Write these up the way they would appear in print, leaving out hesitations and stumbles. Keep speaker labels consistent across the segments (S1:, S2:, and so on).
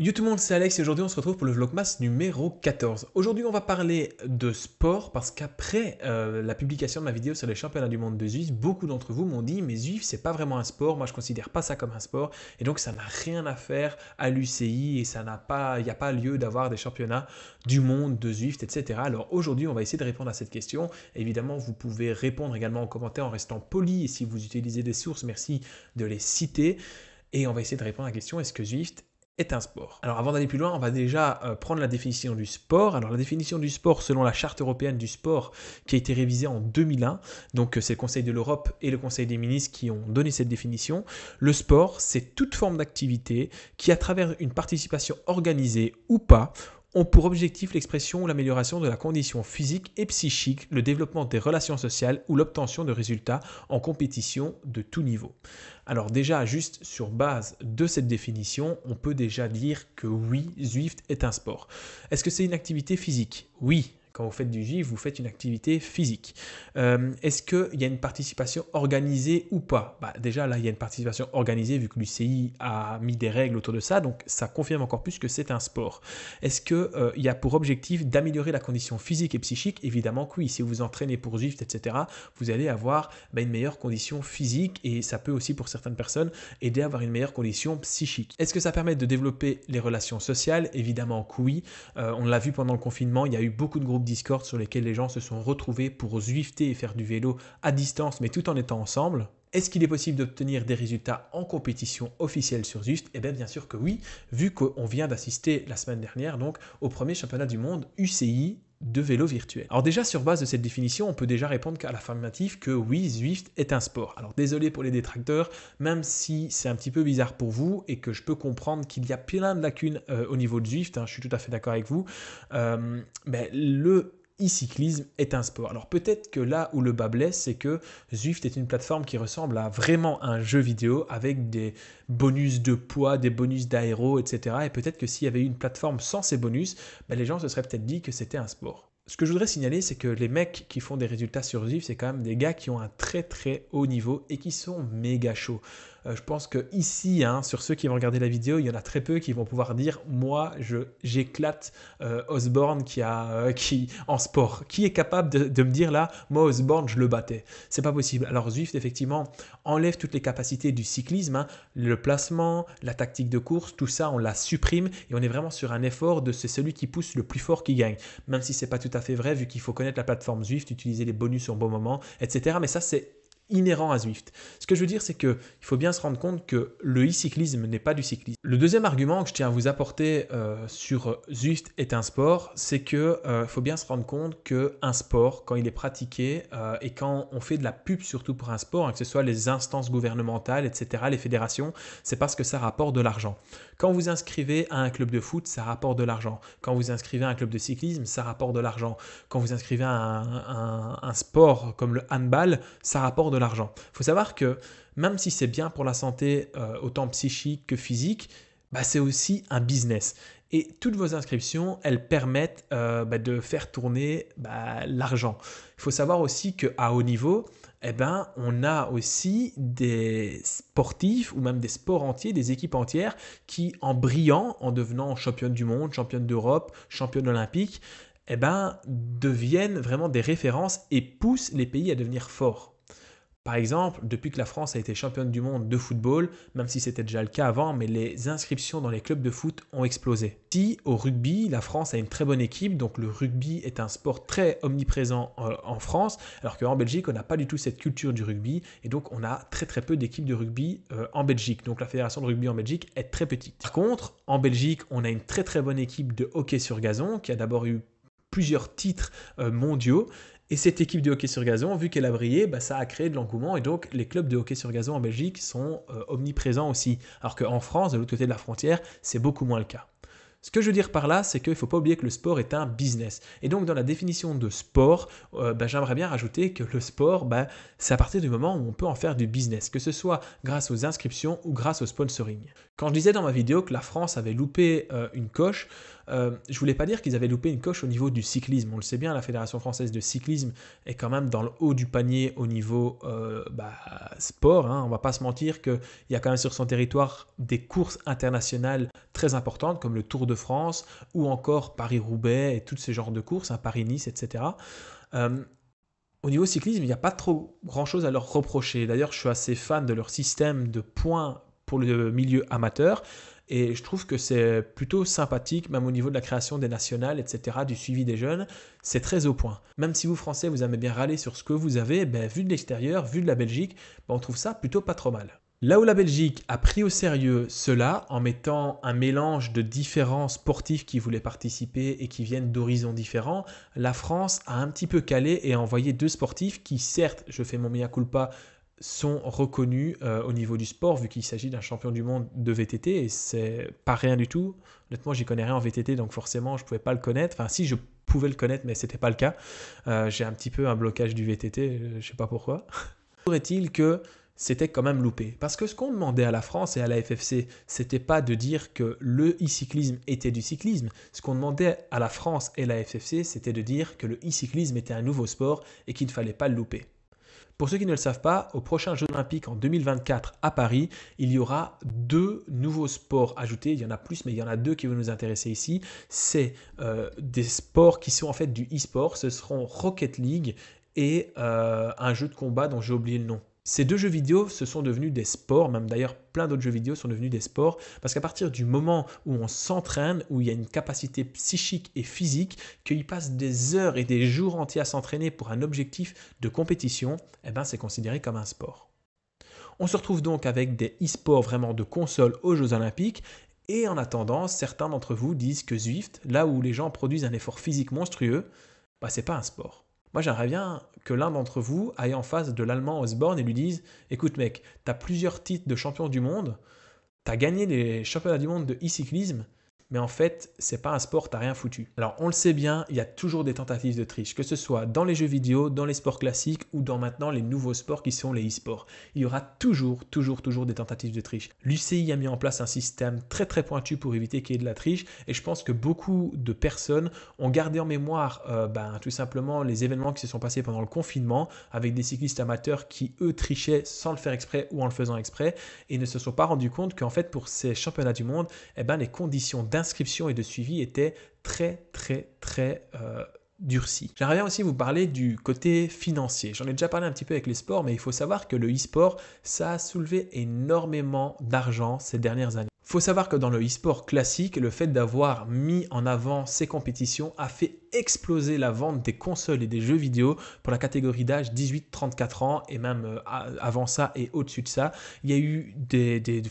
S1: Yo tout le monde, c'est Alex et aujourd'hui on se retrouve pour le Vlogmas numéro 14. Aujourd'hui on va parler de sport parce qu'après la publication de ma vidéo sur les championnats du monde de Zwift, beaucoup d'entre vous m'ont dit mais Zwift c'est pas vraiment un sport, moi je considère pas ça comme un sport et donc ça n'a rien à faire à l'UCI et il n'y a pas lieu d'avoir des championnats du monde de Zwift, etc. Alors aujourd'hui on va essayer de répondre à cette question. Évidemment vous pouvez répondre également en commentaire en restant poli et si vous utilisez des sources, merci de les citer. Et on va essayer de répondre à la question, est-ce que Zwift est un sport? Alors avant d'aller plus loin, on va déjà prendre la définition du sport. Alors la définition du sport selon la Charte européenne du sport qui a été révisée en 2001, donc c'est le Conseil de l'Europe et le Conseil des ministres qui ont donné cette définition. Le sport, c'est toute forme d'activité qui, à travers une participation organisée ou pas, ont pour objectif l'expression ou l'amélioration de la condition physique et psychique, le développement des relations sociales ou l'obtention de résultats en compétition de tout niveau. Alors déjà, juste sur base de cette définition, on peut déjà dire que oui, Zwift est un sport. Est-ce que c'est une activité physique? Oui. Quand vous faites du Zwift, vous faites une activité physique. Est-ce qu'il y a une participation organisée ou pas? Déjà, là, il y a une participation organisée vu que l'UCI a mis des règles autour de ça, donc ça confirme encore plus que c'est un sport. Est-ce qu'il y a pour objectif d'améliorer la condition physique et psychique? Évidemment que oui. Si vous vous entraînez pour Zwift, etc., vous allez avoir une meilleure condition physique et ça peut aussi, pour certaines personnes, aider à avoir une meilleure condition psychique. Est-ce que ça permet de développer les relations sociales? Évidemment que oui. On l'a vu pendant le confinement, il y a eu beaucoup de groupes Discord sur lesquels les gens se sont retrouvés pour zwifter et faire du vélo à distance, mais tout en étant ensemble. Est-ce qu'il est possible d'obtenir des résultats en compétition officielle sur Zwift? Eh bien sûr que oui, vu qu'on vient d'assister la semaine dernière donc au premier championnat du monde UCI de vélo virtuel. Alors déjà, sur base de cette définition, on peut déjà répondre à l'affirmative que oui, Zwift est un sport. Alors désolé pour les détracteurs, même si c'est un petit peu bizarre pour vous et que je peux comprendre qu'il y a plein de lacunes au niveau de Zwift, je suis tout à fait d'accord avec vous, le e-cyclisme est un sport. Alors peut-être que là où le bas blesse, c'est que Zwift est une plateforme qui ressemble à vraiment un jeu vidéo avec des bonus de poids, des bonus d'aéro, etc. Et peut-être que s'il y avait eu une plateforme sans ces bonus, les gens se seraient peut-être dit que c'était un sport. Ce que je voudrais signaler, c'est que les mecs qui font des résultats sur Zwift, c'est quand même des gars qui ont un très très haut niveau et qui sont méga chauds. Je pense que ici, sur ceux qui vont regarder la vidéo, il y en a très peu qui vont pouvoir dire « Moi, j'éclate Osborne qui en sport ». Qui est capable de me dire là « Moi, Osborne, je le battais ». C'est pas possible. Alors Zwift, effectivement, enlève toutes les capacités du cyclisme, le placement, la tactique de course, tout ça, on la supprime et on est vraiment sur un effort de c'est celui qui pousse le plus fort qui gagne. Même si c'est pas tout à fait vrai, vu qu'il faut connaître la plateforme Zwift, utiliser les bonus au bon moment, etc. Mais ça, c'est inhérent à Zwift. Ce que je veux dire, c'est qu'il faut bien se rendre compte que le e-cyclisme n'est pas du cyclisme. Le deuxième argument que je tiens à vous apporter sur Zwift est un sport, c'est qu'il faut bien se rendre compte qu'un sport, quand il est pratiqué et quand on fait de la pub surtout pour un sport, que ce soit les instances gouvernementales, etc., les fédérations, c'est parce que ça rapporte de l'argent. Quand vous inscrivez à un club de foot, ça rapporte de l'argent. Quand vous inscrivez à un club de cyclisme, ça rapporte de l'argent. Quand vous inscrivez à un sport comme le handball, ça rapporte de l'argent. Il faut savoir que même si c'est bien pour la santé, autant psychique que physique, c'est aussi un business. Et toutes vos inscriptions, elles permettent de faire tourner l'argent. Il faut savoir aussi qu'à haut niveau, on a aussi des sportifs ou même des sports entiers, des équipes entières qui, en brillant, en devenant championne du monde, championne d'Europe, championne olympique, deviennent vraiment des références et poussent les pays à devenir forts. Par exemple, depuis que la France a été championne du monde de football, même si c'était déjà le cas avant, mais les inscriptions dans les clubs de foot ont explosé. Si au rugby, la France a une très bonne équipe, donc le rugby est un sport très omniprésent en France, alors qu'en Belgique, on n'a pas du tout cette culture du rugby, et donc on a très très peu d'équipes de rugby en Belgique. Donc la fédération de rugby en Belgique est très petite. Par contre, en Belgique, on a une très très bonne équipe de hockey sur gazon, qui a d'abord eu plusieurs titres mondiaux. Et cette équipe de hockey sur gazon, vu qu'elle a brillé, ça a créé de l'engouement et donc les clubs de hockey sur gazon en Belgique sont omniprésents aussi. Alors qu'en France, de l'autre côté de la frontière, c'est beaucoup moins le cas. Ce que je veux dire par là, c'est qu'il ne faut pas oublier que le sport est un business. Et donc, dans la définition de sport, j'aimerais bien rajouter que le sport, c'est à partir du moment où on peut en faire du business, que ce soit grâce aux inscriptions ou grâce au sponsoring. Quand je disais dans ma vidéo que la France avait loupé une coche, je voulais pas dire qu'ils avaient loupé une coche au niveau du cyclisme. On le sait bien, la Fédération française de cyclisme est quand même dans le haut du panier au niveau sport. Hein. On va pas se mentir qu'il y a quand même sur son territoire des courses internationales très importantes comme le Tour de France ou encore Paris-Roubaix et tous ces genres de courses, hein, Paris-Nice, etc. Au niveau cyclisme, il n'y a pas trop grand-chose à leur reprocher. D'ailleurs, je suis assez fan de leur système de points pour le milieu amateur. Et je trouve que c'est plutôt sympathique, même au niveau de la création des nationales, etc., du suivi des jeunes, c'est très au point. Même si vous, Français, vous aimez bien râler sur ce que vous avez, vu de l'extérieur, vu de la Belgique, on trouve ça plutôt pas trop mal. Là où la Belgique a pris au sérieux cela en mettant un mélange de différents sportifs qui voulaient participer et qui viennent d'horizons différents, la France a un petit peu calé et a envoyé 2 sportifs qui, certes, je fais mon mea culpa, sont reconnus au niveau du sport vu qu'il s'agit d'un champion du monde de VTT et c'est pas rien du tout. Honnêtement, j'y connais rien en VTT donc forcément je pouvais pas le connaître. Enfin si, je pouvais le connaître mais c'était pas le cas. J'ai un petit peu un blocage du VTT, je sais pas pourquoi. Toujours est-il que c'était quand même loupé. Parce que ce qu'on demandait à la France et à la FFC, c'était pas de dire que le e-cyclisme était du cyclisme. Ce qu'on demandait à la France et la FFC, c'était de dire que le e-cyclisme était un nouveau sport et qu'il ne fallait pas le louper. Pour ceux qui ne le savent pas, aux prochains Jeux Olympiques en 2024 à Paris, il y aura 2 nouveaux sports ajoutés. Il y en a plus, mais il y en a 2 qui vont nous intéresser ici. C'est des sports qui sont en fait du e-sport. Ce seront Rocket League et un jeu de combat dont j'ai oublié le nom. Ces 2 jeux vidéo, ce sont devenus des sports, même d'ailleurs plein d'autres jeux vidéo sont devenus des sports, parce qu'à partir du moment où on s'entraîne, où il y a une capacité psychique et physique, qu'il passe des heures et des jours entiers à s'entraîner pour un objectif de compétition, c'est considéré comme un sport. On se retrouve donc avec des e-sports vraiment de console aux Jeux Olympiques, et en attendant, certains d'entre vous disent que Zwift, là où les gens produisent un effort physique monstrueux, c'est pas un sport. Moi, j'aimerais bien que l'un d'entre vous aille en face de l'Allemand Osborne et lui dise « Écoute mec, tu as plusieurs titres de champion du monde, tu as gagné les championnats du monde de e-cyclisme, mais en fait, c'est pas un sport, t'as rien foutu. » Alors, on le sait bien, il y a toujours des tentatives de triche, que ce soit dans les jeux vidéo, dans les sports classiques ou dans maintenant les nouveaux sports qui sont les e-sports. Il y aura toujours des tentatives de triche. L'UCI a mis en place un système très pointu pour éviter qu'il y ait de la triche et je pense que beaucoup de personnes ont gardé en mémoire tout simplement les événements qui se sont passés pendant le confinement avec des cyclistes amateurs qui, eux, trichaient sans le faire exprès ou en le faisant exprès et ne se sont pas rendus compte qu'en fait, pour ces championnats du monde, les conditions d'inscription et de suivi étaient très durcies. J'aimerais bien aussi vous parler du côté financier. J'en ai déjà parlé un petit peu avec les sports, mais il faut savoir que le e-sport, ça a soulevé énormément d'argent ces dernières années. Il faut savoir que dans le e-sport classique, le fait d'avoir mis en avant ces compétitions a fait exploser la vente des consoles et des jeux vidéo pour la catégorie d'âge 18-34 ans et même avant ça et au-dessus de ça. Il y a eu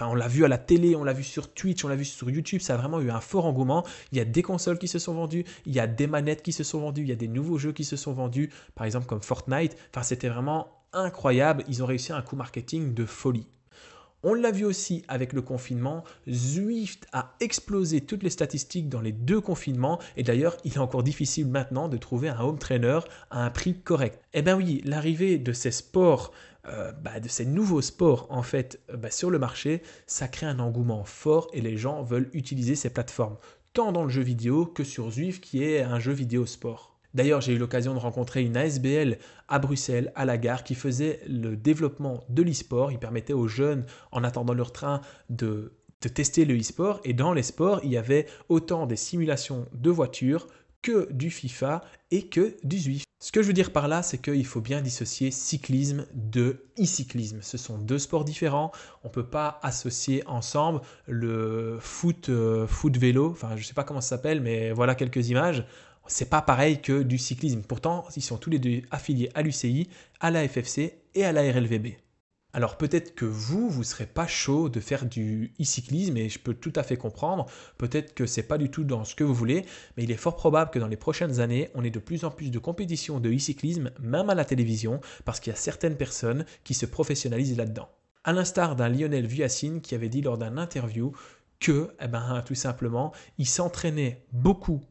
S1: on l'a vu à la télé, on l'a vu sur Twitch, on l'a vu sur YouTube, ça a vraiment eu un fort engouement. Il y a des consoles qui se sont vendues, il y a des manettes qui se sont vendues, il y a des nouveaux jeux qui se sont vendus, par exemple comme Fortnite. C'était vraiment incroyable, ils ont réussi un coup marketing de folie. On l'a vu aussi avec le confinement, Zwift a explosé toutes les statistiques dans les 2 confinements et d'ailleurs il est encore difficile maintenant de trouver un home trainer à un prix correct. Oui, l'arrivée de ces sports, de ces nouveaux sports en fait sur le marché, ça crée un engouement fort et les gens veulent utiliser ces plateformes, tant dans le jeu vidéo que sur Zwift qui est un jeu vidéo sport. D'ailleurs, j'ai eu l'occasion de rencontrer une ASBL à Bruxelles, à la gare, qui faisait le développement de l'e-sport. Il permettait aux jeunes, en attendant leur train, de tester le e-sport. Et dans les sports, il y avait autant des simulations de voitures que du FIFA et que du Zwift. Ce que je veux dire par là, c'est qu'il faut bien dissocier cyclisme de e-cyclisme. Ce sont 2 sports différents. On ne peut pas associer ensemble le foot vélo. Enfin, je ne sais pas comment ça s'appelle, mais voilà quelques images. C'est pas pareil que du cyclisme. Pourtant, ils sont tous les 2 affiliés à l'UCI, à la FFC et à la RLVB. Alors peut-être que vous ne serez pas chaud de faire du e-cyclisme et je peux tout à fait comprendre. Peut-être que ce n'est pas du tout dans ce que vous voulez, mais il est fort probable que dans les prochaines années, on ait de plus en plus de compétitions de e-cyclisme, même à la télévision, parce qu'il y a certaines personnes qui se professionnalisent là-dedans. À l'instar d'un Lionel Vuyassine qui avait dit lors d'un interview que, tout simplement, il s'entraînait beaucoup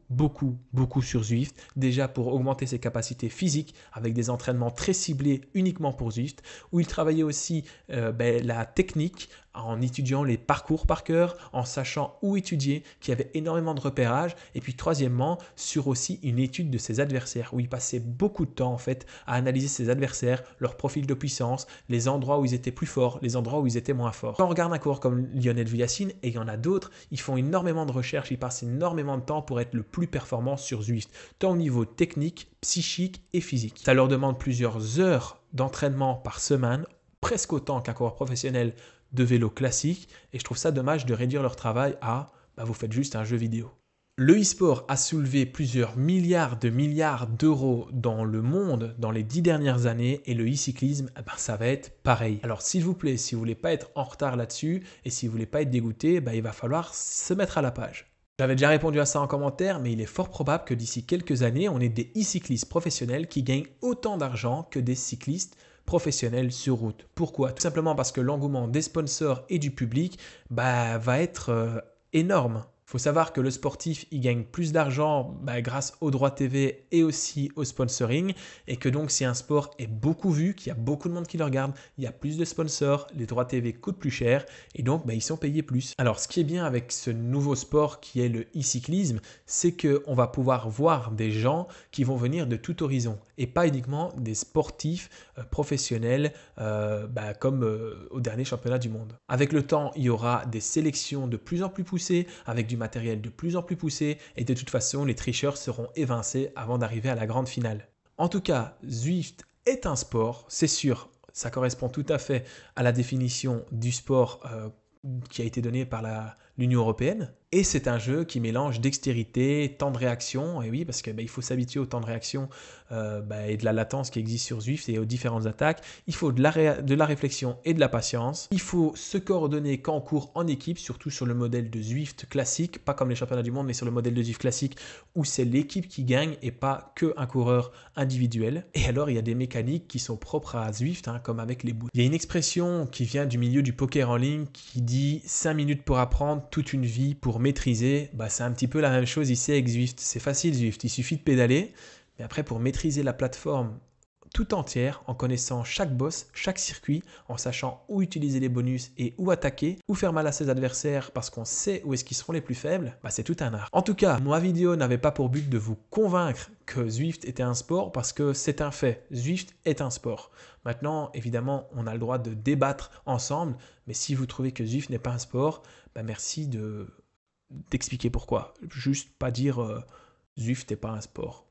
S1: sur Zwift, déjà pour augmenter ses capacités physiques avec des entraînements très ciblés uniquement pour Zwift, où il travaillait aussi la technique en étudiant les parcours par cœur, en sachant où étudier, qui avait énormément de repérage. Et puis troisièmement, sur aussi une étude de ses adversaires, où il passait beaucoup de temps en fait à analyser ses adversaires, leur profil de puissance, les endroits où ils étaient plus forts, les endroits où ils étaient moins forts. Quand on regarde un coureur comme Lionel Vuyassine, et il y en a d'autres, ils font énormément de recherches, ils passent énormément de temps pour être le plus performant sur Zwift, tant au niveau technique, psychique et physique. Ça leur demande plusieurs heures d'entraînement par semaine, presque autant qu'un coureur professionnel de vélo classique, et je trouve ça dommage de réduire leur travail à vous faites juste un jeu vidéo. Le e-sport a soulevé plusieurs milliards d'euros dans le monde dans les 10 dernières années, et le e-cyclisme, ça va être pareil. Alors s'il vous plaît, si vous voulez pas être en retard là-dessus et si vous voulez pas être dégoûté, il va falloir se mettre à la page. J'avais déjà répondu à ça en commentaire, mais il est fort probable que d'ici quelques années, on ait des e-cyclistes professionnels qui gagnent autant d'argent que des cyclistes professionnels sur route. Pourquoi? Tout simplement parce que l'engouement des sponsors et du public va être énorme. Il faut savoir que le sportif, il gagne plus d'argent grâce aux droits TV et aussi au sponsoring, et que donc si un sport est beaucoup vu, qu'il y a beaucoup de monde qui le regarde, il y a plus de sponsors, les droits TV coûtent plus cher et donc ils sont payés plus. Alors ce qui est bien avec ce nouveau sport qui est le e-cyclisme, c'est qu'on va pouvoir voir des gens qui vont venir de tout horizon et pas uniquement des sportifs professionnels comme au dernier championnat du monde. Avec le temps, il y aura des sélections de plus en plus poussées, avec du matériel de plus en plus poussé, et de toute façon, les tricheurs seront évincés avant d'arriver à la grande finale. En tout cas, Zwift est un sport, c'est sûr, ça correspond tout à fait à la définition du sport qui a été donnée par l'Union européenne. Et c'est un jeu qui mélange dextérité, temps de réaction, et oui, parce qu'il faut s'habituer au temps de réaction et de la latence qui existe sur Zwift et aux différentes attaques. Il faut de la réflexion et de la patience. Il faut se coordonner quand on court en équipe, surtout sur le modèle de Zwift classique, pas comme les championnats du monde, mais sur le modèle de Zwift classique où c'est l'équipe qui gagne et pas qu'un coureur individuel. Et alors, il y a des mécaniques qui sont propres à Zwift, comme avec les boots. Il y a une expression qui vient du milieu du poker en ligne qui dit 5 minutes pour apprendre, toute une vie pour maîtriser. C'est un petit peu la même chose ici avec Zwift. C'est facile Zwift, il suffit de pédaler, mais après pour maîtriser la plateforme tout entière, en connaissant chaque boss, chaque circuit, en sachant où utiliser les bonus et où attaquer, où faire mal à ses adversaires parce qu'on sait où est-ce qu'ils seront les plus faibles, c'est tout un art. En tout cas, ma vidéo n'avait pas pour but de vous convaincre que Zwift était un sport, parce que c'est un fait, Zwift est un sport. Maintenant, évidemment, on a le droit de débattre ensemble, mais si vous trouvez que Zwift n'est pas un sport, merci d'expliquer pourquoi. Juste pas dire Zwift n'est pas un sport,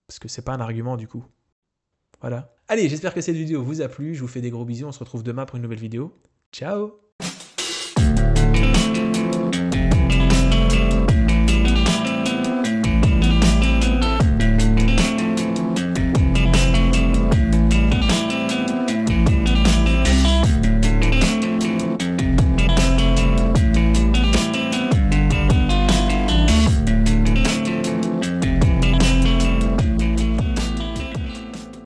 S1: parce que c'est pas un argument du coup. Voilà. Allez, j'espère que cette vidéo vous a plu. Je vous fais des gros bisous. On se retrouve demain pour une nouvelle vidéo. Ciao!